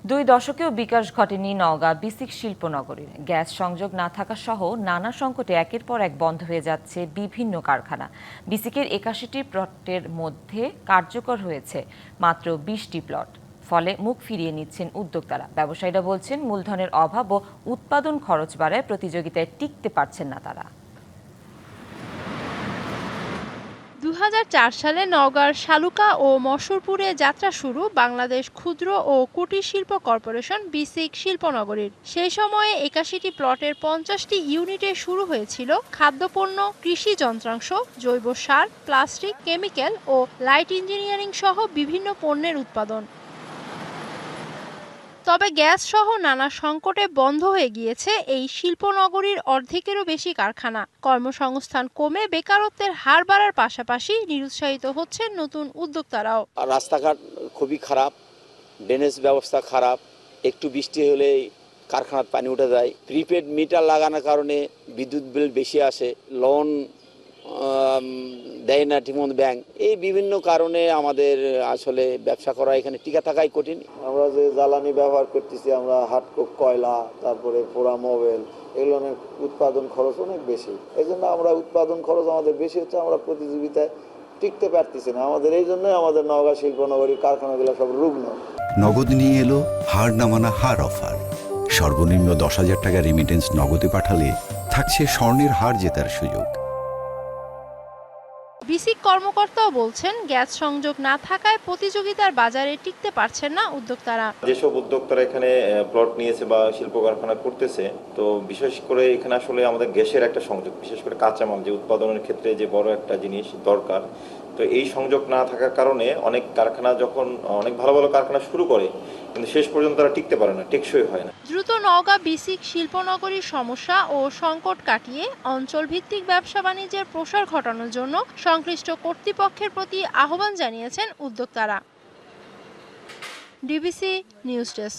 দুই দশকেও বিকাশ ঘটেনি নওগাঁ বিসিক শিল্পনগরীর। গ্যাস সংযোগ না থাকা সহ নানা সংকটে একের পর এক বন্ধ হয়ে যাচ্ছে বিভিন্ন কারখানা। বিসিকের ৮১টি প্লটের মধ্যে কার্যকর হয়েছে মাত্র ২০টি প্লট। ফলে মুখ ফিরিয়ে নিচ্ছেন উদ্যোক্তারা। ব্যবসায়ীরা বলছেন মূলধনের অভাব ও উৎপাদন খরচ বাড়ায় প্রতিযোগিতায় টিকতে পারছেন না তারা। ২০০৪ সালে নওগাঁর শালুকা ও মশরপুরে যাত্রা শুরু বাংলাদেশ ক্ষুদ্র ও কুটির শিল্প কর্পোরেশন বিসিক শিল্পনগরীর। সেই সময়ে ৮১টি প্লটের ৫০টি ইউনিটে শুরু হয়েছিল খাদ্যপণ্য, কৃষি যন্ত্রাংশ, জৈব সার, প্লাস্টিক, কেমিক্যাল ও লাইট ইঞ্জিনিয়ারিং সহ বিভিন্ন পণ্যের উৎপাদন। তবে গ্যাস সহ নানা সংকটে বন্ধ হয়ে গিয়েছে এই শিল্পনগরীর অর্ধেকেরও বেশি কারখানা। কর্মসংস্থান কমে বেকারত্বের হার বাড়ার পাশাপাশি নিরুৎসাহিত হচ্ছেন নতুন উদ্যোক্তারাও। রাস্তাঘাট খুবই খারাপ, ড্রেনেজ ব্যবস্থা খারাপ, একটু বৃষ্টি হলেই কারখানার পানি উঠে যায়, প্রিপেড মিটার লাগানোর কারণে বিদ্যুৎ বিল বেশি আসে, লোন দেয় না ঠিকমতো ব্যাংক। এই বিভিন্ন কারণে আমাদের আসলে ব্যবসা করা এখানে টিকে থাকাই কঠিন। আমরা যে জ্বালানি ব্যবহার করতেছি, আমরা হার্ডকোক কয়লা, তারপরে পোড়া মোবাইল, এগুলো উৎপাদন খরচ অনেক বেশি। এই জন্য আমরা উৎপাদন খরচ আমাদের বেশি হচ্ছে, আমরা প্রতিযোগিতায় টিকতে পারতেছি না। আমাদের এই জন্যই আমাদের নওগাঁ শিল্পনগরীর কারখানাগুলো সব রুগ্ন। নগদ নিয়ে এলো হার নামানা হার অফার। সর্বনিম্ন ১০,০০০ টাকা রেমিটেন্স নগদে পাঠালে থাকছে স্বর্ণের হার জেতার সুযোগ। বিসিক কর্মকর্তাও বলছেন গ্যাস সংযোগ না থাকায় প্রতিযোগিতার বাজারে টিকতে পারছেন না উদ্যোক্তারা। যেসব উদ্যোক্তারা এখানে প্লট নিয়েছে বা শিল্প কারখানা করতেছে, তো বিশেষ করে এখানে আসলে আমাদের গ্যাসের একটা সংযোগ, বিশেষ করে কাঁচামাল যে উৎপাদনের ক্ষেত্রে যে বড় একটা জিনিস দরকার, তো এই সংযোগ না থাকার কারণে অনেক কারখানা যখন অনেক ভালো ভালো কারখানা শুরু করে কিন্তু শেষ পর্যন্ত তারা টিকতে পারে না, টেকসই হয় না। দ্রুত নওগাঁ বিসিক শিল্পনগরীর সমস্যা ও সংকট কাটিয়ে অঞ্চল ভিত্তিক ব্যবসা বাণিজ্যের প্রসার ঘটানোর জন্য সংশ্লিষ্ট কর্তৃপক্ষের প্রতি আহ্বান জানিয়েছেন উদ্যোক্তারা। DBC news desk.